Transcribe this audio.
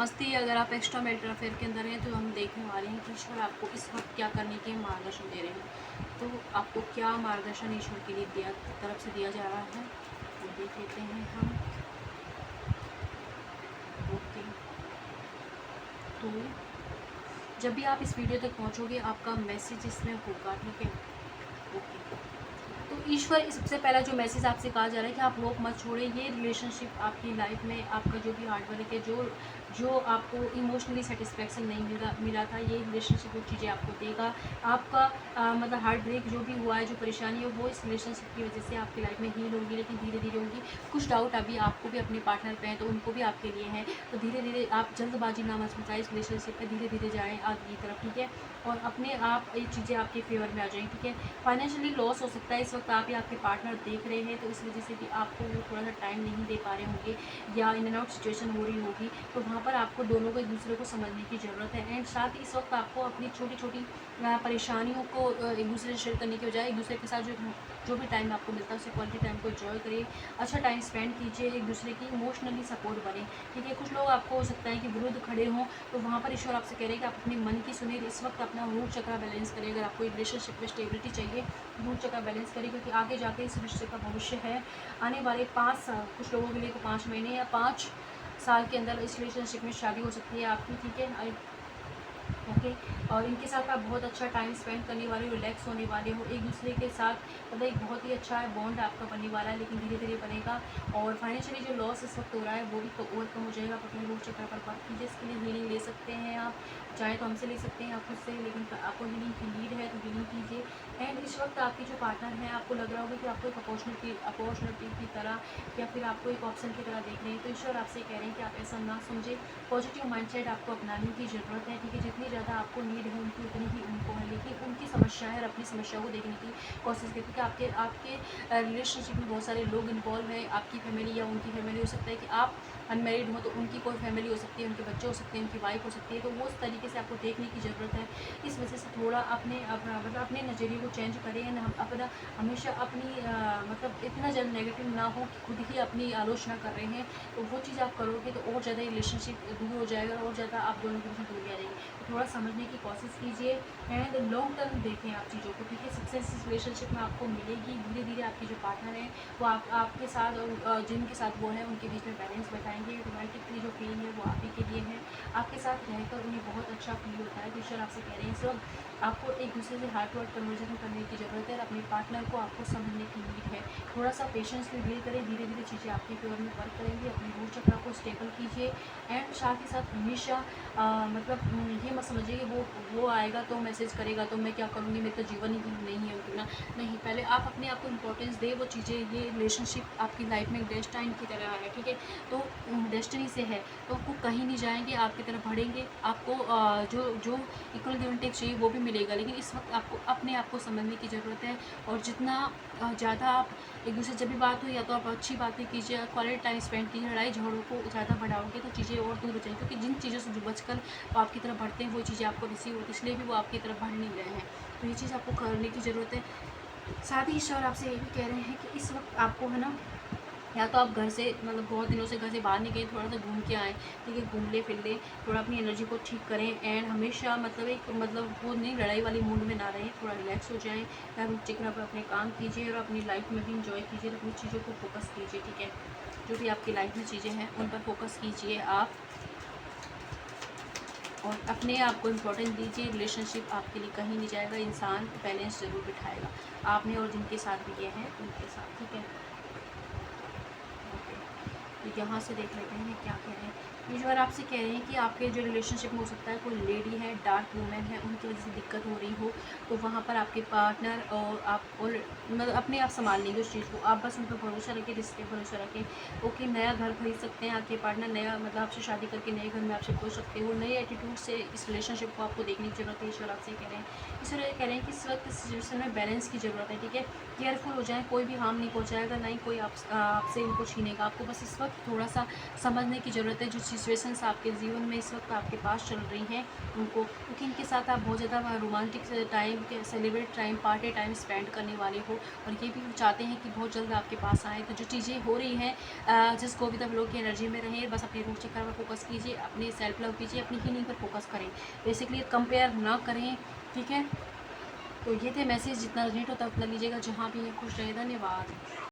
समझती अगर आप एक्स्ट्रा मैरिटल अफेयर के अंदर हैं तो हम देखने वाले हैं कि ईश्वर आपको इस वक्त क्या करने के मार्गदर्शन दे रहे हैं। तो आपको क्या मार्गदर्शन ईश्वर के लिए तरफ से दिया जा रहा है वो देख लेते हैं हम। ओके, तो जब भी आप इस वीडियो तक पहुंचोगे आपका मैसेज इसमें होगा, ठीक है। ओके, तो ईश्वर सबसे पहला जो मैसेज आपसे कहा जा रहा है कि आप होप मत छोड़े। ये रिलेशनशिप आपकी लाइफ में आपका जो भी हार्ड वर्क है, जो जो आपको इमोशनली सेटिस्फेक्शन नहीं मिला था, ये रिलेशनशिप वो चीज़ें आपको देगा। आपका मतलब हार्ट ब्रेक जो भी हुआ है, जो परेशानी है, वो इस रिलेशनशिप की वजह से आपकी लाइफ में हील होगी, लेकिन धीरे धीरे होगी। कुछ डाउट अभी आपको भी अपने पार्टनर पे है तो उनको भी आपके लिए है, तो धीरे धीरे आप जल्दबाजी ना मत मचाएं इस रिलेशनशिप पे, धीरे धीरे जाएँ आगे की तरफ, ठीक है। और अपने आप ये चीज़ें आपके फेवर में आ जाएंगी, ठीक है। फाइनेंशियली लॉस हो सकता है इस वक्त, आप या आपके पार्टनर देख रहे हैं, तो इस वजह से भी आपको वो थोड़ा सा टाइम नहीं दे पा रहे होंगे या इन एंड आउट सिचुएशन हो रही होगी, तो वहाँ पर आपको दोनों को एक दूसरे को समझने की ज़रूरत है। एंड साथ ही इस वक्त आपको अपनी छोटी छोटी परेशानियों को एक दूसरे से शेयर करने के बजाय एक दूसरे के साथ जो भी टाइम आपको मिलता है उससे क्वालिटी टाइम को एंजॉय करिए, अच्छा टाइम स्पेंड कीजिए, एक दूसरे की इमोशनली सपोर्ट बने, ठीक है। कुछ लोग आपको हो सकता है कि विरुद्ध खड़े हों, तो वहाँ पर ईश्वर आपसे कह रहे हैं कि आप अपने मन की सुनिए, इस वक्त अपना रूट चक्र बैलेंस करिए। अगर आपको एक रिलेशनशिप में स्टेबिलिटी चाहिए, रूट चक्र बैलेंस करिए, क्योंकि आगे जाके इस रिश्ते का भविष्य है। आने वाले 5 साल, कुछ लोगों के लिए तो 5 महीने या 5 साल के अंदर इस रिलेशनशिप में शादी हो सकती है आपकी, ठीक है। ओके, और इनके साथ आप बहुत अच्छा टाइम स्पेंड करने वाले हो, रिलैक्स होने वाले हो एक दूसरे के साथ, मतलब एक बहुत ही अच्छा बॉन्ड आपका बनने वाला है, लेकिन धीरे धीरे बनेगा। और फाइनेंशियली जो लॉस इस वक्त हो रहा है वो भी तो ओवरकम हो जाएगा। आप अपने रूट चक्र पर बात कीजिए, इसके लिए हीलिंग ले सकते हैं आप, चाहे तो हमसे ले सकते हैं आप खुद से, लेकिन आपको हीलिंग की नीड है तो हीलिंग कीजिए। एंड इस वक्त आपके जो पार्टनर हैं, आपको लग रहा होगा कि आपको एक अपॉर्चुनिटी की तरह या फिर आपको एक ऑप्शन की तरह देख रहे हैं, तो ईश्वर आपसे कह रहे हैं कि आप ऐसा ना समझे, पॉजिटिव माइंडसेट आपको अपनाने की ज़रूरत है, ठीक है। जितनी ज़्यादा आपको नीड है उनकी उतनी ही उनको है, लेकिन उनकी समस्या है और अपनी समस्या को देखने की कोशिश करें, क्योंकि आपके आपके रिलेशनशिप में बहुत सारे लोग इन्वॉल्व हैं, आपकी फैमिली या उनकी फैमिली हो सकता है कि आप अनमेरिड हो तो उनकी कोई फैमिली हो सकती है, उनके बच्चे हो सकते हैं, उनकी वाइफ हो सकती है, तो वो उस तरीके से आपको देखने की ज़रूरत है। इस वजह से थोड़ा अपने नज़रिए को चेंज करें ना, अपना हमेशा अपनी मतलब इतना जल्द नेगेटिव ना हो कि खुद ही अपनी आलोचना कर रहे हैं, तो वो चीज़ आप करोगे तो और ज़्यादा रिलेशनशिप दूर हो जाएगा और ज़्यादा आप दोनों के बीच दूरी आ जाएगी। तो थोड़ा समझने की कोशिश कीजिए एंड लॉन्ग टर्म देखें आप चीज़ों को, ठीक है। सक्सेस इस रिलेशनशिप में आपको मिलेगी, धीरे धीरे आपके जो पार्टनर हैं वो आपके साथ और जिनके साथ वो है उनके बीच में बैलेंस बैठाएंगे। रोमांटिकली जो फीलिंग है वो आप ही के लिए है, आपके साथ रहकर उन्हें बहुत अच्छा फील होता है। तो ईश्वर आपसे कह रहे हैं सब आपको एक दूसरे से हार्ट टू हार्ट कन्वर्सेशन करने की ज़रूरत है और अपने पार्टनर को आपको समझने की नीड है। थोड़ा सा पेशेंस में डील करें, धीरे धीरे चीज़ें आपके फेवर में वर्क करेंगी। अपने रूट चक्र को स्टेबल कीजिए एंड साथ ही साथ हमेशा मतलब ये मत समझिए कि वो आएगा तो मैसेज करेगा तो मैं क्या करूँगी, मेरा तो जीवन ही नहीं है उनके ना, नहीं। पहले आप अपने आप को इम्पोर्टेंस दें, वो चीज़ें, ये रिलेशनशिप आपकी लाइफ में डेस्टाइन की तरह है, ठीक है। तो डेस्टिनी से है तो वो कहीं नहीं जाएंगे, आपकी तरफ बढ़ेंगे। आपको जो जो इक्वल गिव एंड टेक चाहिए वो भी मिलेगा, लेकिन इस वक्त आपको अपने आप को समझने की ज़रूरत है। और जितना ज़्यादा आप एक दूसरे जब भी बात हो या तो आप अच्छी बातें कीजिए, क्वालिटी टाइम स्पेंड कीजिए, लड़ाई झगड़ों को ज़्यादा बढ़ाओगे तो चीज़ें और दूर हो जाएंगी, क्योंकि जिन चीज़ों से जो बचकर वो आपकी तरफ बढ़ते हैं वो चीज़ें आपको रिसीव होती है, इसलिए भी वो आपकी तरफ बढ़ नहीं रहे हैं। तो ये चीज़ आपको करने की ज़रूरत है। साथ ही ईश्वर आपसे ये भी कह रहे हैं कि इस वक्त आपको है ना, या तो आप घर से मतलब बहुत दिनों से घर से बाहर नहीं गए, थोड़ा सा घूम के आएँ, ठीक है। घूम ले फिर ले, थोड़ा अपनी एनर्जी को ठीक करें एंड हमेशा मतलब एक मतलब वो नहीं लड़ाई वाली मूड में ना रहें, थोड़ा रिलैक्स हो जाएँ, या रूट चक्र पर अपने काम कीजिए और अपनी लाइफ में भी इंजॉय कीजिए, अपनी चीज़ों को फोकस कीजिए, ठीक है। जो भी आपकी लाइफ में चीज़ें हैं उन पर फोकस कीजिए आप और अपने आप को इम्पोर्टेंस दीजिए। रिलेशनशिप आपके लिए कहीं नहीं जाएगा, इंसान बैलेंस ज़रूर बिठाएगा आपने और जिनके साथ भी ये हैं उनके साथ, ठीक है। तो यहाँ से देख लेते हैं क्या कह रहे हैं। ईश्वर आपसे कह रहे हैं कि आपके जो रिलेशनशिप में हो सकता है कोई लेडी है, डार्क वूमेन है, उनकी वजह से दिक्कत हो रही हो, तो वहाँ पर आपके पार्टनर और आप और मतलब अपने आप संभाल लेंगे उस चीज़ को, आप बस उन पर भरोसा रखें, रिश्ते पर भरोसा रखें। ओके, नया घर खरीद सकते हैं आपके पार्टनर, नया मतलब आपसे शादी करके नए घर में आप शिफ्ट हो सकते हो, नए एटीट्यूड से इस रिलेशनशिप को आपको देखने की ज़रूरत है। ईश्वर आपसे कह रहे हैं, ईश्वर कह रहे हैं कि इस वक्त इस सिचुएशन में बैलेंस की ज़रूरत है, ठीक है। केयरफुल हो जाएँ, कोई भी हार्म नहीं पहुँचाएगा, ना ही कोई आपसे इनको छीनेगा। आपको बस इस वक्त थोड़ा सा समझने की ज़रूरत है, जो चीज़ सिचुएशंस आपके जीवन में इस वक्त आपके पास चल रही हैं उनको, क्योंकि इनके साथ आप बहुत ज़्यादा रोमांटिक टाइम के celebrate time party time spend करने वाले हो, और ये भी चाहते हैं कि बहुत जल्द आपके पास आए। तो जो चीज़ें हो रही हैं जिस गोविंदा लोग की एनर्जी में रहें, बस अपने रूट चक्र पर फोकस कीजिए, अपने सेल्फ लव कीजिए, अपनी हीलिंग पर फोकस करें, बेसिकली कंपेयर ना करें, ठीक है। तो ये थे मैसेज, जितना रेजोनेट होता है उतना लीजिएगा, जहाँ भी है खुश रहे, धन्यवाद।